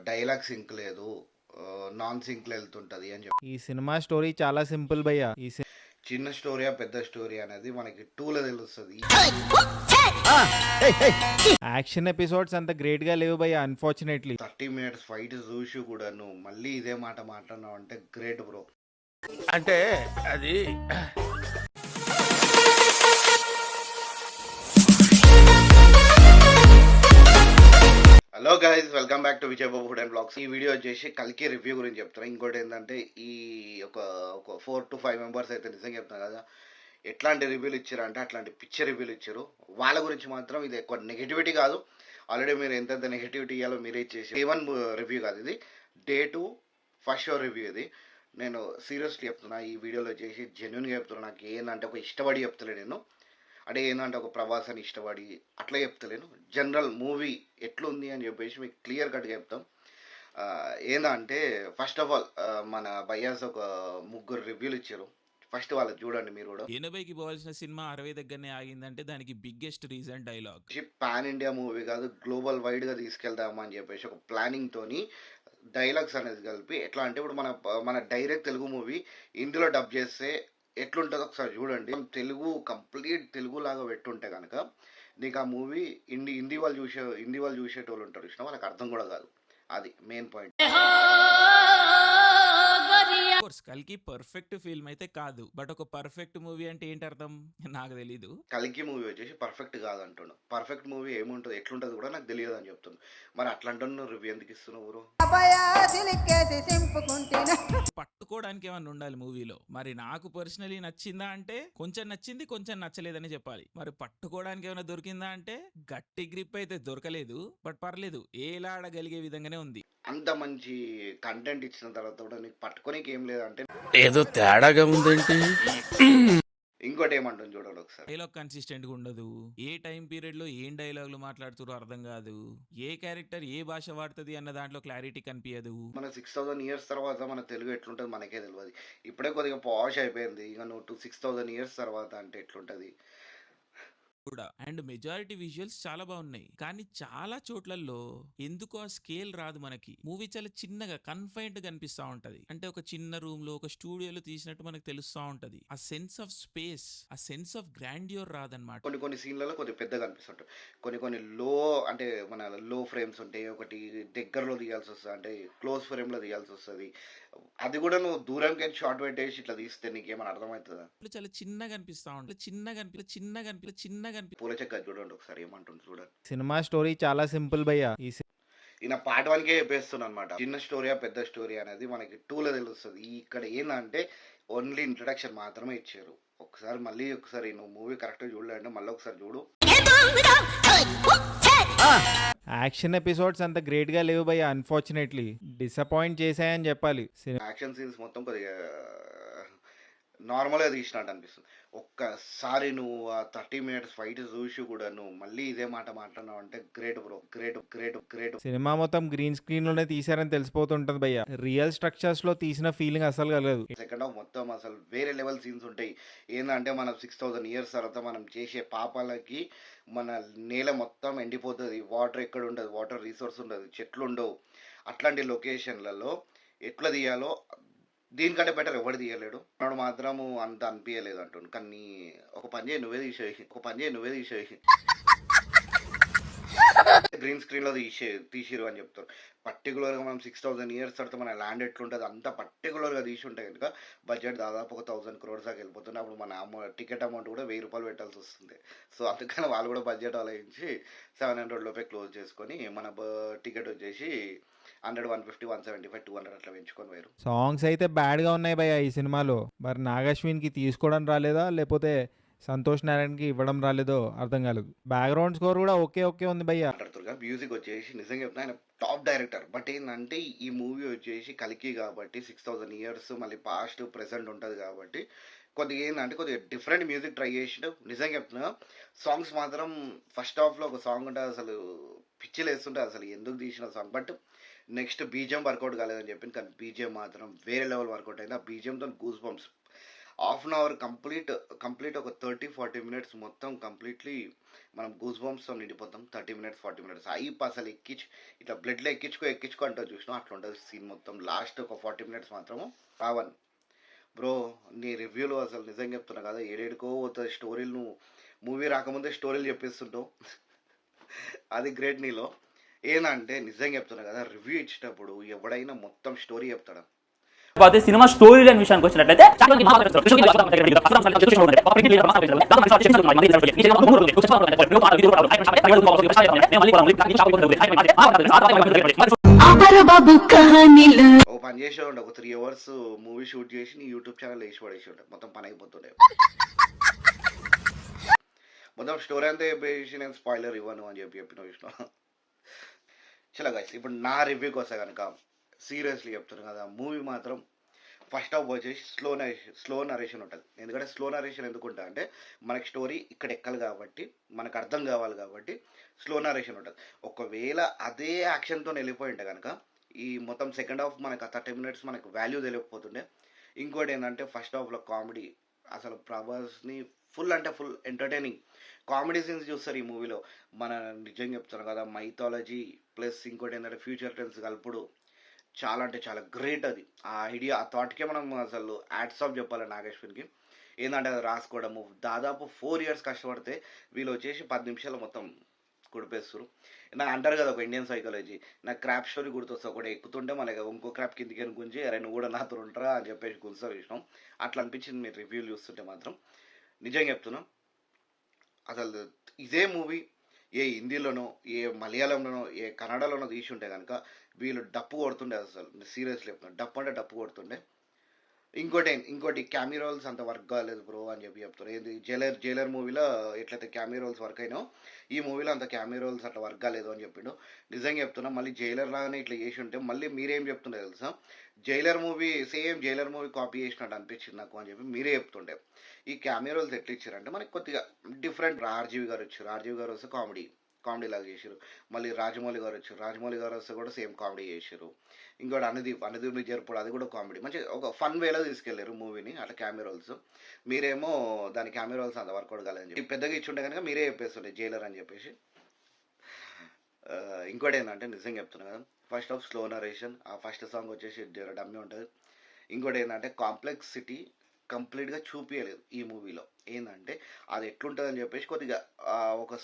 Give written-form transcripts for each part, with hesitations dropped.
Dialogue sync లేదు. Non సింక్‌లో ఎళ్తుంటది అని చెప్పి. ఈ సినిమా స్టోరీ చాలా సింపుల్ భయ్య. చిన్న స్టోరీయా, పెద్ద స్టోరీ అనేది మనకి 2లో తెలుస్తది. యాక్షన్ ఎపిసోడ్స్ అంత గ్రేట్ గా లేవు భయ్య అన్ఫార్చునేట్లీ. 30 మినిట్స్ ఫైట్ చూసి కూడా నువ్వు మళ్ళీ ఇదే మాట మాట్లాడినావంటే గ్రేట్ బ్రో. అంటే అది hello guys, welcome back to Vijay Babu food and blogs. ఈ వీడియో వచ్చేసి కల్కి రివ్యూ గురించి చెప్తాను. ఇంకోటి ఏంటంటే ఈ ఒక ఒక 4 to 5 మెంబర్స్ అయితే నిజంగా చెప్తాను కదా, ఎట్లాంటి రివ్యూలు ఇచ్చారు అంటే అట్లాంటి పిక్చర్ రివ్యూలు ఇచ్చారు. వాళ్ళ గురించి మాత్రం ఇది ఎక్కువ నెగిటివిటీ కాదు. ఆల్రెడీ మీరు ఎంతెంత నెగిటివిటీ ఇవ్వాలో మీరే ఇచ్చేసి డే 1 రివ్యూ కాదు ఇది, డే 2 ఫస్ట్ షో రివ్యూ ఇది. నేను సీరియస్లీ చెప్తున్నా, ఈ వీడియోలో వచ్చేసి జెన్యున్గా చెప్తున్నా. నాకు ఏంటంటే ఒక ఇష్టపడి చెప్తలే నేను, అంటే ఏంటంటే ఒక ప్రభాసాన్ని ఇష్టపడి అట్లా చెప్తలేను. జనరల్ మూవీ ఎట్లుంది అని చెప్పేసి మీకు క్లియర్ కట్గా చెప్తాం. ఏందంటే ఫస్ట్ ఆఫ్ ఆల్ మన బయ్యాస్ ఒక 3 రివ్యూలు ఇచ్చారు. ఫస్ట్ వాళ్ళకి చూడండి మీరు కూడా. 80కి పోవాల్సిన సినిమా 60 దగ్గరనే ఆగిందంటే దానికి biggest reason dialogue. Pan India movie కాదు, గ్లోబల్ వైడ్గా తీసుకెళ్దామా అని చెప్పేసి ఒక ప్లానింగ్ తోని డైలాగ్స్ అనేది కలిపి ఎట్లా అంటే ఇప్పుడు మన డైరెక్ట్ తెలుగు మూవీ ఇందులో డబ్ చేస్తే ఎట్లుంటుందో ఒకసారి చూడండి. తెలుగు కంప్లీట్ తెలుగు లాగా పెట్టుంటే కనుక నీకు ఆ మూవీ హిందీ వాళ్ళు చూసేటోళ్ళు ఉంటారు ఇష్టం, వాళ్ళకి అర్థం కూడా కాదు. అది మెయిన్ పాయింట్. కోర్స్ కల్కి పర్ఫెక్ట్ ఫిల్మ్ అయితే కాదు, బట్ ఒక పర్ఫెక్ట్ మూవీ అంటే ఏంటి అర్థం నాకు తెలీదు. కల్కి మూవీ వచ్చేసి పర్ఫెక్ట్ కాదు అంటున్నాడు. పర్ఫెక్ట్ మూవీ ఏముంటుంది, ఎట్లుంటుంది కూడా నాకు తెలియదు అని చెప్తుంది. మరి అట్లాంటి రివ్యూ ఎందుకు ఇస్తున్నావు బ్రో? పట్టుకోవడానికి ఏమన్నా ఉండాలి మూవీలో. మరి నాకు పర్సనలీ నచ్చిందా అంటే కొంచెం నచ్చింది, కొంచెం నచ్చలేదని చెప్పాలి. మరి పట్టుకోవడానికి ఏమైనా దొరికిందా అంటే గట్టి గ్రిప్ అయితే దొరకలేదు, బట్ పర్లేదు, ఏలాడగలిగే విధంగానే ఉంది. అంత మంచి కంటెంట్ ఇచ్చిన తర్వాత కూడా నీకు పట్టుకోనికి ఏం లేదంటే ఏదో తేడాగా ఉందేంటి. ఇంకోటి ఏమంటుంది చూడండి ఒకసారి. డైలాగ్ కన్సిస్టెంట్ గా ఉండదు. ఏ టైం పీరియడ్ లో ఏం డైలాగులు మాట్లాడుతారో అర్థం కాదు. ఏ క్యారెక్టర్ ఏ భాష వాడుతుంది అన్న దాంట్లో క్లారిటీ కనిపించదు. మన 6000 ఇయర్స్ తర్వాత మన తెలుగు ఎట్లుంటుంది మనకే తెలియదు. ఇప్పుడే కొద్దిగా పాష్ అయిపోయింది, ఇక నువ్వు 6000 ఇయర్స్ తర్వాత అంటే ఎట్లుంటుంది కూడా. అండ్ మెజారిటీ విజువల్స్ చాలా బాగున్నాయి, కానీ చాలా చోట్లలో ఎందుకో ఆ స్కేల్ రాదు మనకి. మూవీ చాలా చిన్నగా కన్ఫైన్డ్ కనిపిస్తా ఉంటది. అంటే ఒక చిన్న రూమ్ లో ఒక స్టూడియోలో తీసినట్టు మనకు తెలుస్తా ఉంటది. ఆ సెన్స్ ఆఫ్ స్పేస్, ఆ సెన్స్ ఆఫ్ గ్రాండ్యూర్ రాదనమాట. కొన్ని సీన్లలో కొద్దిగా పెద్దగా అనిపిస్తుంటాయి. కొన్ని లో అంటే మన లో ఫ్రేమ్స్ ఉంటాయి, ఒకటి దగ్గరలో తీయాల్సి వస్తుంది, అంటే క్లోజ్ ఫ్రేమ్లో తీయాల్సి వస్తుంది. అది కూడా నువ్వు దూరంకి షార్ట్ పెట్టేసి ఇట్లా తీస్తే నీకేమైనా అర్థమవుతుందా? చాలా చిన్నగా అనిపిస్తా ఉంటుంది. చిన్నగా పూల చెక్క చూడండి ఒకసారి ఏమంటుంది చూడండి. సినిమా స్టోరీ చాలా సింపుల్ భయ్య. ఈయన పార్ట్ 1కే చెప్పేస్తున్నా అనమాట. చిన్న స్టోరీయా పెద్ద స్టోరీ అనేది మనకి 2లో తెలుస్తుంది. ఇక్కడ ఏంటంటే ఓన్లీ ఇంట్రడక్షన్ మాత్రమే ఇచ్చారు. ఒకసారి నువ్వు మూవీ కరెక్ట్గా చూడలేండి, మళ్ళీ ఒకసారి చూడు. యాక్షన్ ఎపిసోడ్స్ అంత గ్రేట్ గా లేవు భయ్య అన్ఫార్చునేట్లీ. డిసప్పాయింట్ చేశాయని చెప్పాలి. యాక్షన్ సీన్స్ మొత్తం కొద్దిగా నార్మల్గా తీసినట్టు అనిపిస్తుంది. ఒక్కసారి నువ్వు ఆ 30 మినిట్స్ ఫైట్ చూసి కూడా నువ్వు మళ్ళీ ఇదే మాట మాట్లాడినావు అంటే గ్రేట్ బ్రో, గ్రేట్. సినిమా మొత్తం గ్రీన్ స్క్రీన్ లోనే తీసారని తెలిసిపోతుంటది భయ్య. రియల్ స్ట్రక్చర్స్ లో తీసిన ఫీలింగ్ అసలు కలగదు. సెకండ్ హాఫ్ మొత్తం అసలు వేరే లెవెల్ సీన్స్ ఉంటాయి. ఏంటంటే మనం 6000 ఇయర్స్ తర్వాత మనం చేసే పాపాలకి మన నేల మొత్తం ఎండిపోతుంది. వాటర్ ఎక్కడ ఉండదు, వాటర్ రిసోర్స్ ఉండదు, చెట్లు ఉండవు. అట్లాంటి లొకేషన్లలో ఎట్లా తీయాలో దీనికంటే బెటర్ ఎవడు తీయలేడు. వాడు మాత్రము అంత అనిపించలేదు అంటుండు. కానీ ఒక పని చేయి, నువ్వే తీసేయి. గ్రీన్ స్క్రీన్లో తీసిరు అని చెప్తారు. పర్టికులర్గా మనం 6000 ఇయర్స్ తర్వాత మన ల్యాండ్ ఎట్లుంటుంది అంత పర్టికులర్గా తీసి ఉంటే కనుక బడ్జెట్ దాదాపు ఒక 1000 crores దాకా వెళ్ళిపోతుంది. అప్పుడు మన టికెట్ అమౌంట్ కూడా 1000 రూపాయలు పెట్టాల్సి వస్తుంది. సో అందుకని వాళ్ళు కూడా బడ్జెట్ ఆలోచించి 700 లోపే క్లోజ్ చేసుకొని మన టికెట్ వచ్చేసి 100, 150, 175, 200 అట్లా పెంచుకొని వేరు. సాంగ్స్ అయితే బ్యాడ్ గా ఉన్నాయి భయ్య ఈ సినిమాలో. మరి నాగశ్విన్ కి తీసుకోవడం రాలేదా, లేకపోతే సంతోష్ నారాయణకి ఇవ్వడం రాలేదో అర్థం కాలేదు. బ్యాక్గ్రౌండ్ స్కోర్ కూడా ఓకే ఉంది భయ్య. మాట్లాడుతురుగా మ్యూజిక్ వచ్చేసి నిజంగా చెప్తున్నా ఆయన టాప్ డైరెక్టర్. బట్ ఏంటంటే ఈ మూవీ వచ్చేసి కల్కి కాబట్టి 6000 ఇయర్స్ మళ్ళీ పాస్ట్ ప్రెసెంట్ ఉంటుంది కాబట్టి కొద్దిగా ఏంటంటే కొద్దిగా డిఫరెంట్ మ్యూజిక్ ట్రై చేసిండు. నిజంగా చెప్తున్నా, సాంగ్స్ మాత్రం ఫస్ట్ హాఫ్లో ఒక సాంగ్ ఉంటే అసలు పిచ్చిలు వేస్తుంటే అసలు ఎందుకు తీసిన song. But next BGM workout కాలేదని చెప్పింది, కానీ బీజిఎం మాత్రం వేరే లెవెల్ వర్కౌట్ అయింది. ఆ బీజిఎంతో goose bumps half an hour complete ఒక 30-40 మినిట్స్ మొత్తం కంప్లీట్లీ మనం గూస్ బంప్స్తో నిండిపోతాం. 30-40 మినిట్స్ హైప్ అసలు ఇట్లా బ్లడ్లో ఎక్కించుకో అంటూ చూసినాం, అట్లా ఉంటుంది సీన్ మొత్తం. లాస్ట్ ఒక 40 మినిట్స్ మాత్రము రావన్ బ్రో నీ రివ్యూలో అసలు నిజంగా చెప్తున్నా కదా, ఏడేడుకో పోతుంది స్టోరీలు. నువ్వు మూవీ రాకముందే స్టోరీలు చెప్పిస్తుంటావు, అది గ్రేట్ నీలో. ఏందంటే నిజంగా చెప్తున్నా కదా, రివ్యూ ఇచ్చేటప్పుడు ఎవడైనా మొత్తం స్టోరీ చెప్తాడు. కాకపోతే సినిమా స్టోరీ లైన్ విషయానికి వచ్చినట్లయితే ఓ పని చేసే ఉండే ఒక 3 hours మూవీ షూట్ చేసి నీ యూట్యూబ్ ఛానల్ వేసి పడేసి ఉండే, మొత్తం పని అయిపోతుండే. మొత్తం స్టోరీ అంతా చెప్పేసి నేను స్పాయిలర్ ఇవ్వను అని చెప్పిన విషయం. చలో గైస్, ఇప్పుడు నా రివ్యూకి వస్తే కనుక సీరియస్లీ చెప్తున్నాను కదా, మూవీ మాత్రం ఫస్ట్ హాఫ్ వచ్చేసి స్లో నరేషన్ ఉంటుంది. ఎందుకంటే స్లో నరేషన్ ఎందుకు ఉంటుంది అంటే మనకి స్టోరీ ఇక్కడ ఎక్కాలి కాబట్టి, మనకు అర్థం కావాలి కాబట్టి స్లో నరేషన్ ఉంటుంది. ఒకవేళ అదే యాక్షన్తో వెళ్ళిపోయి ఉంటే కనుక ఈ మొత్తం సెకండ్ హాఫ్ మనకు 30 మినిట్స్ మనకు వాల్యూ తెలియకపోతుండే. ఇంకోటి ఏంటంటే ఫస్ట్ హాఫ్లో కామెడీ అసలు ప్రభాస్ని ఫుల్ ఎంటర్టైనింగ్ కామెడీ సీన్స్ చూస్తారు ఈ మూవీలో. మన నిజంగా చెప్తాను కదా, మైథాలజీ ప్లస్ ఇంకోటి ఏంటంటే ఫ్యూచర్ టెన్స్ కలుపుడు చాలా అంటే చాలా గ్రేట్. అది ఆ ఐడియా, ఆ థాట్కే మనం అసలు యాడ్స్ ఆఫ్ చెప్పాలి నాగేశ్వరికి. ఏంటంటే అది రాసుకోవడము దాదాపు 4 years కష్టపడితే వీళ్ళు వచ్చేసి 10 నిమిషాలు మొత్తం కుడిపేస్తారు. నాకు అంటారు కదా ఒక ఇండియన్ సైకాలజీ, నాకు క్రాప్ స్టోరీ గుర్తొస్తుంది. ఒకటి ఎక్కుతుంటే మనకి ఇంకో క్రాప్ కిందికి గుంజి అరే నువ్వు కూడా నాతో ఉంటారా అని చెప్పేసి గుర్తు విషయం అట్లా అనిపించింది మీరు రివ్యూలు చూస్తుంటే మాత్రం. నిజంగా చెప్తున్నా అసలు ఇదే మూవీ ఏ హిందీలోనో ఏ మలయాళంలోనో ఏ కన్నడలోనో తీసి ఉంటే కనుక వీళ్ళు డప్పు కొడుతుండే. అసలు సీరియస్లీ చెప్తున్నా, డప్పు అంటే డప్పు కొడుతుండే. ఇంకోటి క్యామీ రోల్స్ అంత వర్క్ కాలేదు బ్రో అని చెప్తారు. ఏంది జైలర్ మూవీలో ఎట్లయితే క్యామీ రోల్స్ వర్క్ అయినాయో ఈ మూవీలో అంత క్యామీ రోల్స్ అట్లా వర్క్ కాలేదు అని చెప్పిండు. నిజంగా చెప్తున్నా, మళ్ళీ జైలర్ లాగానే ఇట్లా చేసి ఉంటే మళ్ళీ మీరేం చెప్తుండే తెలుసా, జైలర్ మూవీ కాపీ చేసినట్టు అనిపించింది నాకు అని చెప్పి మీరే చెప్తుండే. ఈ క్యామీ రోల్స్ ఎట్లా ఇచ్చారంటే మనకి కొద్దిగా డిఫరెంట్. ఆర్జీవి గారు వస్తే కామెడీ లాగా చేశారు. మళ్ళీ రాజమౌళి గారు వస్తే కూడా సేమ్ కామెడీ చేశారు. ఇంకోటి అనుదీప్ జరుపుడు, అది కూడా కామెడీ మంచి ఒక ఫన్ వేలో తీసుకెళ్లారు మూవీని. అట్లా క్యామీ రోల్స్ మీరేమో దాని క్యామీ రోల్స్ అంత వర్కౌట్ కాలేదని చెప్పి పెద్దగా ఇచ్చుంటే కనుక మీరే చెప్పేస్తుండే జైలర్ అని చెప్పేసి. ఇంకోటి ఏంటంటే నిజంగా చెప్తున్నా కదా, ఫస్ట్ ఆఫ్ స్లో నరేషన్, ఆ ఫస్ట్ సాంగ్ వచ్చేసి డమ్మి ఉంటుంది. ఇంకోటి ఏంటంటే కాంప్లెక్సిటీ కంప్లీట్గా చూపించలేదు ఈ మూవీలో. ఏంటంటే అది ఎట్లుంటుంది అని చెప్పేసి కొద్దిగా ఒక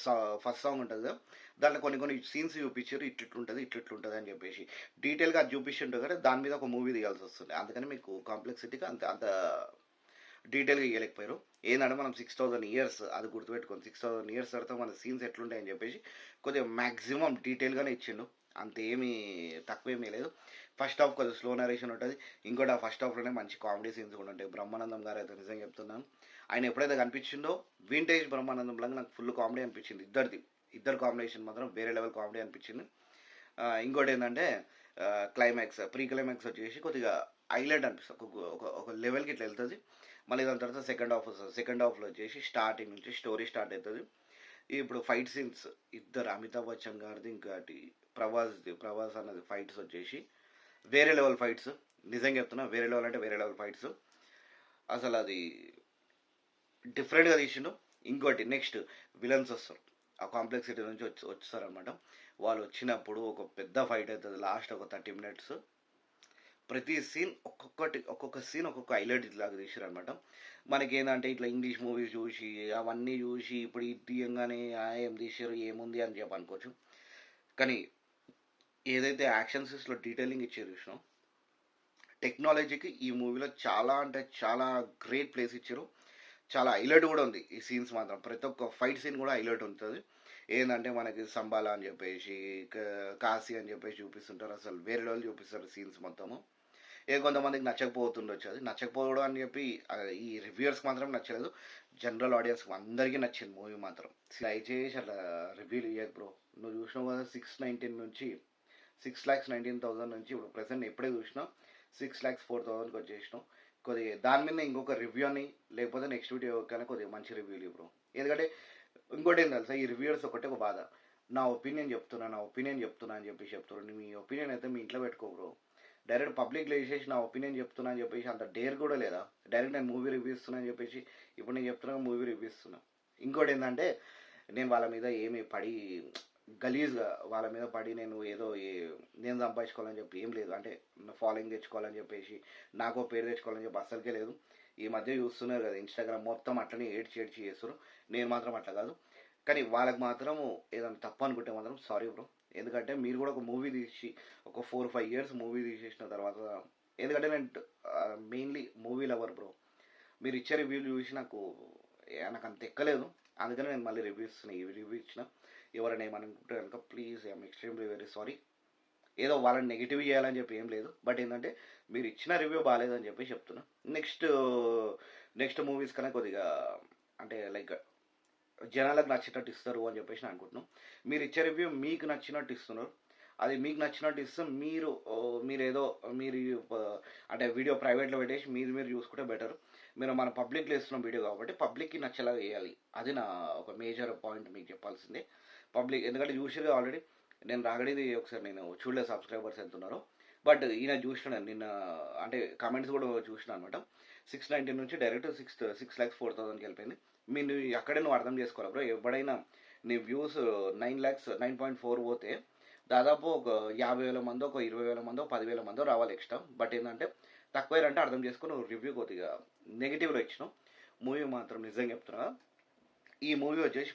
ఫస్ట్ సాంగ్ ఉంటుంది కదా, దాంట్లో కొన్ని సీన్స్ చూపించారు, ఇట్లుంటుంది అని చెప్పేసి డీటెయిల్గా అది చూపించుంటుంది కదా, దాని మీద ఒక మూవీ తీయాల్సి వస్తుంది. అందుకని మీకు కాంప్లెక్సిటీగా అంత డీటెయిల్గా ఇవ్వలేకపోయారు. ఏంటంటే మనం 6000 years అది గుర్తుపెట్టుకోండి, 6000 years తర్వాత మన సీన్స్ ఎట్లుంటాయని చెప్పేసి కొద్దిగా మ్యాక్సిమం డీటెయిల్గానే ఇచ్చిండు, అంతేమీ తక్కువేమీ లేదు. ఫస్ట్ హాఫ్ కొద్దిగా స్లో నరేషన్ ఉంటుంది. ఇంకోటి ఆ ఫస్ట్ హాఫ్లోనే మంచి కామెడీ సీన్స్ కూడా ఉంటాయి. బ్రహ్మానందం గారు అయితే నిజంగా చెప్తున్నాను, ఆయన ఎప్పుడైతే కనిపించిందో వింటేజ్ బ్రహ్మానందం లాగా నాకు ఫుల్ కామెడీ అనిపించింది. ఇద్దరు కాంబినేషన్ మాత్రం వేరే లెవెల్ కామెడీ అనిపించింది. ఇంకోటి ఏంటంటే ప్రీ క్లైమాక్స్ వచ్చేసి కొద్దిగా హైలైట్ అనిపిస్తుంది, ఒక లెవెల్కి ఇట్లా వెళ్తుంది. మళ్ళీ దాని తర్వాత సెకండ్ హాఫ్ వస్తుంది. సెకండ్ హాఫ్లో వచ్చేసి స్టార్టింగ్ నుంచి స్టోరీ స్టార్ట్ అవుతుంది. ఇప్పుడు ఫైట్ సీన్స్ ఇద్దరు అమితాబ్ బచ్చన్ గారిది ఇంకోటి ప్రభాస్ అన్నది ఫైట్స్ వచ్చేసి వేరే లెవెల్ ఫైట్స్. నిజంగా చెప్తున్నా, వేరే లెవెల్ అంటే వేరే లెవెల్ ఫైట్స్. అసలు అది డిఫరెంట్గా తీసిండు. ఇంకోటి నెక్స్ట్ విలన్స్ వస్తారు, ఆ కాంప్లెక్సిటీ నుంచి వచ్చారనమాట. వాళ్ళు వచ్చినప్పుడు ఒక పెద్ద ఫైట్ అవుతుంది లాస్ట్ ఒక 30 minutes. ప్రతి సీన్ ఒక్కొక్క సీన్ ఒక్కొక్క హైలైట్ ఇట్లాగా తీసారనమాట. మనకి ఏంటంటే ఇట్లా ఇంగ్లీష్ మూవీస్ చూసి అవన్నీ చూసి ఇప్పుడు ఇది తీయంగానే ఏం తీసారు ఏముంది అని చెప్పి అనుకోవచ్చు. కానీ ఏదైతే యాక్షన్ సీన్స్లో డీటెయిలింగ్ ఇచ్చారు చూసినాం, టెక్నాలజీకి ఈ మూవీలో చాలా అంటే చాలా గ్రేట్ ప్లేస్ ఇచ్చారు. చాలా హైలైట్ కూడా ఉంది ఈ సీన్స్ మాత్రం. ప్రతి ఒక్క ఫైట్ సీన్ కూడా హైలైట్ ఉంటుంది. ఏంటంటే మనకి సంబాలా అని చెప్పేసి కాశీ అని చెప్పేసి చూపిస్తుంటారు, అసలు వేరే లెవెల్ చూపిస్తారు సీన్స్ మొత్తము. కొంతమందికి నచ్చకపోతుండొచ్చు, అది నచ్చకపోవడం అని చెప్పి ఈ రివ్యూవర్స్కి మాత్రం నచ్చలేదు, జనరల్ ఆడియన్స్కి అందరికీ నచ్చింది మూవీ మాత్రం. దయచేసి అట్లా రివ్యూలు ఇవ్వదు బ్రో. నువ్వు చూసినావు కదా 6,19,000 నుంచి ఇప్పుడు ప్రెసెంట్ ఎప్పుడే చూసినా 6,04,000కి వచ్చేసినాం. కొద్దిగా దాని మీద ఇంకొక రివ్యూ అని లేకపోతే నెక్స్ట్ వీడియో కన్నా కొద్దిగా మంచి రివ్యూలు బ్రో. ఎందుకంటే ఇంకోటి ఏం తెలుసా, ఈ రివ్యూవర్స్ ఒకటే ఒక బాధ, నా ఒపీనియన్ చెప్తున్నా అని చెప్పేసి చెప్తున్నారు. మీ ఒపీనియన్ అయితే మీ ఇంట్లో పెట్టుకో బ్రో. డైరెక్ట్ పబ్లిక్లో వేసేసి నా ఒపీనియన్ చెప్తున్నా అని చెప్పేసి అంత డేర్ కూడా లేదా. డైరెక్ట్ నేను మూవీ రివ్యూ ఇస్తున్నా అని చెప్పేసి ఇప్పుడు నేను చెప్తున్నా మూవీ రివ్యూ ఇస్తున్నా. ఇంకోటి ఏంటంటే నేను వాళ్ళ మీద ఏమి పడి గలీజ్గా వాళ్ళ మీద పడి నేను ఏదో నేను సంపాదించుకోవాలని చెప్పి ఏం లేదు. అంటే ఫాలోయింగ్ తెచ్చుకోవాలని చెప్పేసి నాకు పేరు తెచ్చుకోవాలని చెప్పి అస్సలకే లేదు. ఈ మధ్య చూస్తున్నారు కదా ఇన్స్టాగ్రామ్ మొత్తం అట్లనే ఏడ్చి చేస్తారు. నేను మాత్రం అట్లా కాదు. కానీ వాళ్ళకి మాత్రం ఏదైనా తప్పు అనుకుంటే మాత్రం సారీ బ్రో. ఎందుకంటే మీరు కూడా ఒక మూవీ తీసి ఒక 4-5 years మూవీ తీసేసిన తర్వాత, ఎందుకంటే నేను మెయిన్లీ మూవీ లవర్ బ్రో. మీరు ఇచ్చే రివ్యూలు చూసి నాకు అంత ఎక్కలేదు. అందుకని నేను మళ్ళీ రివ్యూ ఇస్తున్నా. ఈ రివ్యూ ఇచ్చిన ఎవరైనా ఏమనుకుంటే కనుక please I'm extremely very sorry. ఏదో వాళ్ళని నెగిటివ్ చేయాలని చెప్పి ఏం లేదు. బట్ ఏంటంటే మీరు ఇచ్చిన రివ్యూ బాగాలేదని చెప్పి చెప్తున్నా. నెక్స్ట్ మూవీస్ కన్నా కొద్దిగా అంటే లైక్ జనాలకు నచ్చేటట్టు ఇస్తారు అని చెప్పేసి నేను అనుకుంటున్నాం. మీరు ఇచ్చే రివ్యూ మీకు నచ్చినట్టు ఇస్తున్నారు. అది మీకు నచ్చినట్టు ఇస్తే మీరేదో అంటే వీడియో ప్రైవేట్లో పెట్టేసి మీరు చూసుకుంటే బెటర్. మీరు మన పబ్లిక్లో ఇస్తున్న వీడియో కాబట్టి పబ్లిక్కి నచ్చేలాగా వేయాలి. అది నా ఒక మేజర్ పాయింట్ మీకు చెప్పాల్సిందే. పబ్లిక్ ఎందుకంటే చూసిగా ఆల్రెడీ నేను రాగడిది ఒకసారి నేను చూడలేదు సబ్స్క్రైబర్స్ ఎంత ఉన్నారో. బట్ ఈయన చూసిన నిన్న అంటే కామెంట్స్ కూడా చూసిన అనమాట. 690 నుంచి డైరెక్ట్ 6,04,000కి వెళ్ళిపోయింది. మీరు అక్కడే నువ్వు అర్థం చేసుకోవాలి బ్రో. ఎవడైనా నీ వ్యూస్ 9.4 పోతే దాదాపు ఒక 50,000 మందో, ఒక 20,000 మందో, 10,000 మందో రావాలి ఎక్స్ట్రా. బట్ ఏంటంటే తక్కువేనంటే అర్థం చేసుకుని నువ్వు రివ్యూ కొద్దిగా నెగిటివ్లో ఇచ్చినావు. మూవీ మాత్రం నిజంగా చెప్తున్నా. ఈ మూవీ వచ్చేసి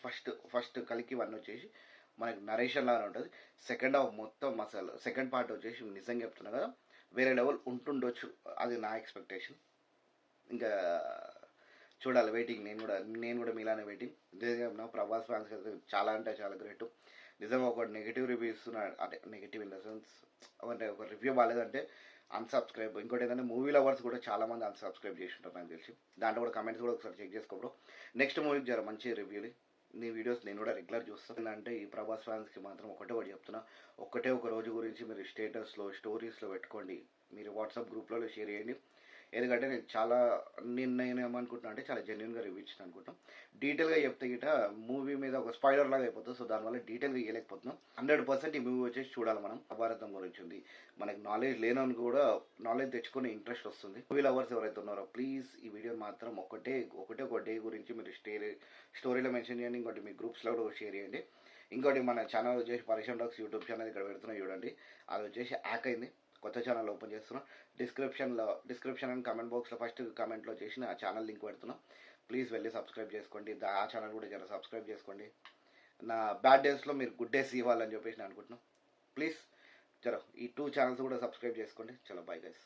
ఫస్ట్ కలికి 1 వచ్చేసి మనకి నరేషన్ లాగా ఉంటుంది. సెకండ్ హాఫ్ మొత్తం అసలు సెకండ్ పార్ట్ వచ్చేసి నిజంగా చెప్తున్నా కదా వేరే లెవెల్ ఉంటుండొచ్చు. అది నా ఎక్స్పెక్టేషన్. ఇంకా చూడాలి వెయిటింగ్. నేను కూడా మీలానే వెయిటింగ్. నిజంగా ప్రభాస్ ఫ్యాన్స్ అయితే చాలా అంటే చాలా గ్రేట్. నిజంగా ఒక నెగిటివ్ రివ్యూ ఇస్తున్నాడు. అంటే నెగిటివ్ ఇన్ ద సెన్స్ అంటే ఒక రివ్యూ బాగాలేదంటే అన్సబ్స్క్రైబ్. ఇంకోటి ఏంటంటే మూవీ లవర్స్ కూడా చాలామంది అన్సబ్స్క్రైబ్ చేసి ఉంటారు నాకు తెలిసి. దాంట్లో కూడా కమెంట్స్ కూడా ఒకసారి చెక్ చేసుకోవడం. నెక్స్ట్ మూవీకి జర మంచి రివ్యూలు నీ వీడియోస్ నేను కూడా రెగ్యులర్ చూస్తాను. అంటే ఈ ప్రభాస్ ఫ్యాన్స్కి మాత్రం ఒకటి చెప్తున్నా. ఒక రోజు గురించి మీరు స్టేటస్లో స్టోరీస్లో పెట్టుకోండి. మీరు వాట్సాప్ గ్రూప్లలో షేర్ చేయండి. ఎందుకంటే నేను ఏమనుకుంటున్నా అంటే చాలా జెన్యున్గా రివ్యూ ఇచ్చిన అనుకుంటున్నాం. డీటెయిల్గా చెప్తే గిట మూవీ మీద ఒక స్పాయిలర్ లాగా అయిపోతుంది. సో దానివల్ల డీటెయిల్గా ఇవ్వలేకపోతున్నాం. 100% ఈ మూవీ వచ్చేసి చూడాలి మనం. భారతం గురించి ఉంది. మనకి నాలెడ్జ్ లేనని కూడా నాలెడ్జ్ తెచ్చుకునే ఇంట్రెస్ట్ వస్తుంది. మూవీ లవర్స్ ఎవరైతే ఉన్నారో ప్లీజ్ ఈ వీడియోని మాత్రం ఒక డే గురించి మీరు స్టోరీలో మెన్షన్ చేయండి. ఇంకోటి మీ గ్రూప్స్లో కూడా షేర్ చేయండి. ఇంకోటి మన ఛానల్ వచ్చేసి పరేషన్ టాక్స్ యూట్యూబ్ ఛానల్ ఇక్కడ పెడుతున్నా చూడండి. అది వచ్చేసి హ్యాక్ అయింది. కొత్త ఛానల్ ఓపెన్ చేస్తున్నా. డిస్క్రిప్షన్ అండ్ కామెంట్ బాక్స్లో ఫస్ట్ కామెంట్లో చేసి నా ఛానల్ లింక్ పెడుతున్నా. ప్లీజ్ వెళ్ళి సబ్స్క్రైబ్ చేసుకోండి. ఆ ఛానల్ కూడా జర సబ్స్క్రైబ్ చేసుకోండి. నా బ్యాడ్ డేస్లో మీరు గుడ్ డేస్ ఇవ్వాలని చెప్పేసి నేను అనుకుంటున్నాను. ప్లీజ్ జర ఈ 2 ఛానల్స్ కూడా సబ్స్క్రైబ్ చేసుకోండి. చలో బై గైస్.